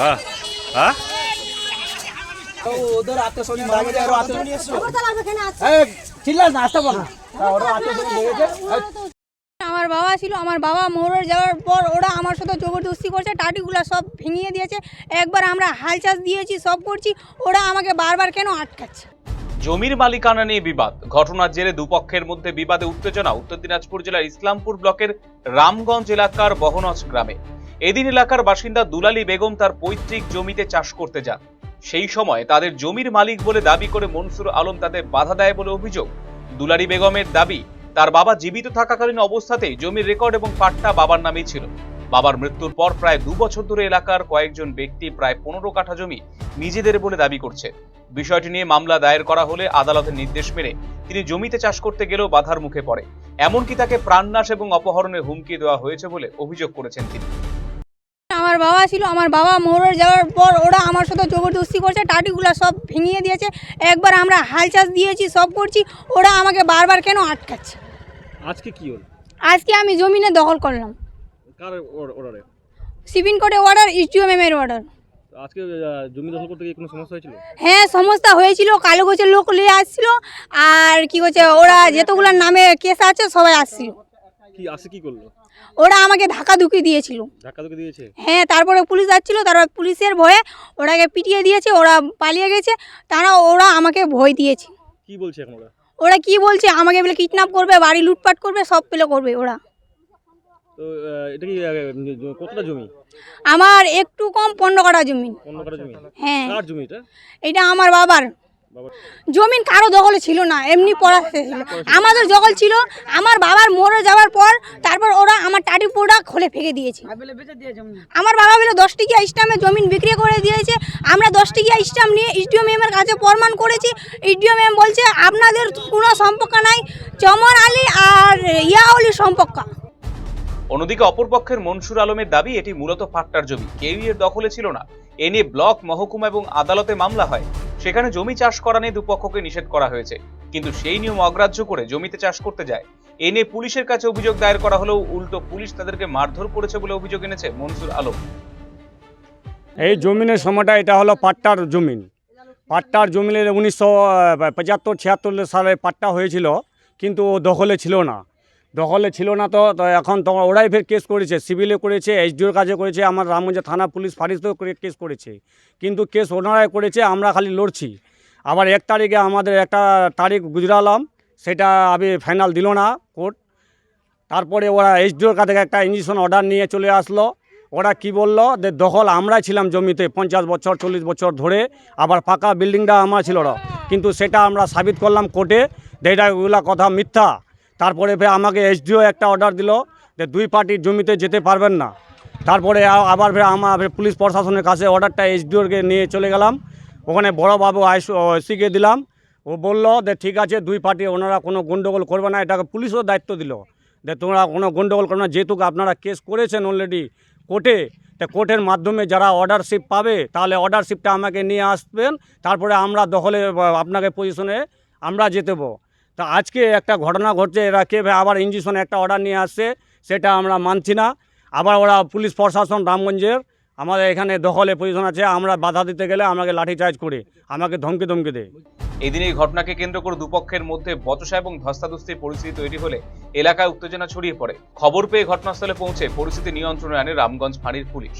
हाँ हाँ उधर आते सोनी मांगे जा रहा आते सोनी चिल्ला नाश्ता बना और आते सोनी ले गए আমার বাবা ছিল, আমার বাবা মরে যাওয়ার পর ওরা আমার সাথে জবরদস্তি করছে, টাটিগুলো সব ভেঙিয়ে দিয়েছে। একবার আমরা হাল চাষ দিয়েছি, সব করছি, ওরা আমাকে বারবার কেন আটকাচ্ছে। জমির মালিকানা নিয়ে বিবাদ, ঘটনার জেরে দুপক্ষের মধ্যে বিবাদে উত্তেজনা উত্তর দিনাজপুর জেলার ইসলামপুর ব্লকের রামগঞ্জ এলাকার বহনজ গ্রামে। এদিন এলাকার বাসিন্দা দুলালী বেগম তার পৈতৃক জমিতে চাষ করতে যান। সেই সময় তাদের জমির মালিক বলে দাবি করে মনসুর আলম তাদের বাধা দেয় বলে অভিযোগ। দুলালী বেগমের দাবি, তার বাবা জীবিত থাকাকালীন অবস্থাতেই জমির রেকর্ড এবং পাট্টা বাবার নামেই ছিল। বাবার মৃত্যুর পর প্রায় 2 বছর ধরে এলাকার কয়েকজন ব্যক্তি প্রায় 15 কাঠা জমি নিজেদের বলে দাবি করছে। বিষয়টি নিয়ে মামলা দায়ের করা হলে আদালতের নির্দেশ মেনে তিনি জমিতে চাষ করতে গেলেও বাধার মুখে পড়ে, এমনকি তাকে প্রাণনাশ এবং অপহরণের হুমকি দেওয়া হয়েছে বলে অভিযোগ করেছেন তিনি। আমার বাবা ছিল, আমার বাবা মরে যাওয়ার পর ওরা আমার সাথে জবরদস্তি করছে, টাটিগুলো সব ভেঙিয়ে দিয়েছে। একবার আমরা হাল চাষ দিয়েছি, সব করছি, ওরা আমাকে বারবার কেন আটকাচ্ছে। আজকে কি হলো? আজকে আমি জমিনে দখল করলাম। কার অর্ডারে? সুপ্রিম কোর্টে অর্ডার, ইসডিওএম এর অর্ডার। আজকে জমি দখল করতে গিয়ে কোনো সমস্যা হয়েছিল? হ্যাঁ, সমস্যা হয়েছিল। কালো গোছের লোক নিয়ে আসছিল, আর কি করছে ওরা যেতগুলোর নামে কেস আছে সবাই আসছিল। কি আসে কি করলো? ওরা আমাকে ধাক্কাধুকি দিয়েছিল। ধাক্কাধুকি দিয়েছে? হ্যাঁ, তারপরে পুলিশ আসছিল, তারপর পুলিশের ভয়ে ওরাকে পিটিয়ে দিয়েছে, ওরা পালিয়ে গেছে। ওরা আমাকে ভয় দিয়েছে। কি বলছে এখন ওরা? ওরা কি বলছে, আমাকে বলে কিডন্যাপ করবে, বাড়ি লুটপাট করবে, সব পেলে করবে ওরা। তো এটা কি কতটা জমি? আমার একটু কম 15 কাঠা জমি। 15 কাঠা জমি? হ্যাঁ। কার জমি এটা? এটা আমার বাবার জমিন, কারো দখলে ছিল না, এমনি পড়া ছিল। আমাদের দখল ছিল। আমার বাবার মরে যাওয়ার পর তারপর ওরা আমার টাটি পোড়া খুলে ফেঁকে দিয়েছে। আমার বাবা বলে 10 টাকা স্ট্যাম্পে জমিন বিক্রি করে দিয়েছে। আমরা 10 টাকা স্ট্যাম্প নিয়ে ইসডিওএম এর কাছে প্রমাণ করেছি। ইসডিওএম বলছে আপনাদের কোনো সম্পর্ক নাই, চমন আলী আর ইয়াউলির সম্পর্ক। অন্যদিকে অপরপক্ষের মনসুর আলমের দাবি, এটি মূলত পাট্টার জমি, কেউই এর দখলে ছিল না। এ নিয়ে ব্লক, মহকুমা এবং আদালতে মামলা হয়। সেখানে জমি চাষ করা নিয়ে দুপক্ষকে নিষেধ করা হয়েছে, কিন্তু সেই নিয়ম অগ্রাহ্য করে জমিতে চাষ করতে যায়। এ নিয়ে পুলিশের কাছে অভিযোগ দায়ের করা হলেও উল্টো পুলিশ তাদেরকে মারধর করেছে বলে অভিযোগ এনেছে মনসুর আলম। এই জমিনের সময়টা এটা হলো পাট্টার জমিন। পাট্টার জমিনের 1975-76 সালে পাট্টা হয়েছিল, কিন্তু ও দখলে ছিল না। তো এখন তো ওরাই ফের কেস করেছে, সিভিলে করেছে, এসডিওর কাছে করেছে, আমার রামগঞ্জ থানা পুলিশ ফাঁড়িতেও কেস করেছে। কিন্তু কেস ওনারাই করেছে, আমরা খালি লড়ছি। আবার 1 তারিখে আমাদের একটা তারিখ গুজরালাম, সেটা আমি ফাইনাল দিল না কোর্ট। তারপরে ওরা এসডিওর কাছে একটা ইনজেকশন অর্ডার নিয়ে চলে আসলো। ওরা কি বললো, যে দখল আমরাই ছিলাম জমিতে 50 বছর 40 বছর ধরে, আবার পাকা বিল্ডিংটা আমার ছিল না। কিন্তু সেটা আমরা সাবিত করলাম কোর্টে, ওগুলা কথা মিথ্যা। তারপরে ফের আমাকে এসডিও একটা অর্ডার দিল যে 2 পার্টির জমিতে যেতে পারবেন না। তারপরে আবার ফের আমার পুলিশ প্রশাসনের কাছে অর্ডারটা এসডিওকে নিয়ে চলে গেলাম। ওখানে বড়োবাবু আইসিকে দিলাম। ও বলল যে ঠিক আছে, 2 পার্টি ওনারা কোনো গণ্ডগোল করবে না। এটাকে পুলিশও দায়িত্ব দিল যে তোমরা কোনো গণ্ডগোল করবে না, যেহেতু আপনারা কেস করেছেন অলরেডি কোর্টে। তা কোর্টের মাধ্যমে যারা অর্ডারশিপ পাবে, তাহলে অর্ডারশিপটা আমাকে নিয়ে আসবেন, তারপরে আমরা দখলে আপনাকে পজিশনে আমরা যেতেব। তা আজকে একটা ঘটনা ঘটছে, এরা কে আবার ইনজেকশন একটা অর্ডার নিয়ে আসছে, সেটা আমরা মানছি না। আবার ওরা পুলিশ প্রশাসন রামগঞ্জের আমাদের এখানে দখলে পজিশন আছে, আমরা বাধা দিতে গেলে আমাকে লাঠিচার্জ করে আমাকে ধমকে দেয়। এদিন এই ঘটনাকে কেন্দ্র করে দুপক্ষের মধ্যে বচসা এবং ধস্তাধস্তির পরিস্থিতি তৈরি হলে এলাকায় উত্তেজনা ছড়িয়ে পড়ে। খবর পেয়ে ঘটনাস্থলে পৌঁছে পরিস্থিতি নিয়ন্ত্রণে আনে রামগঞ্জ ফাঁড়ির পুলিশ।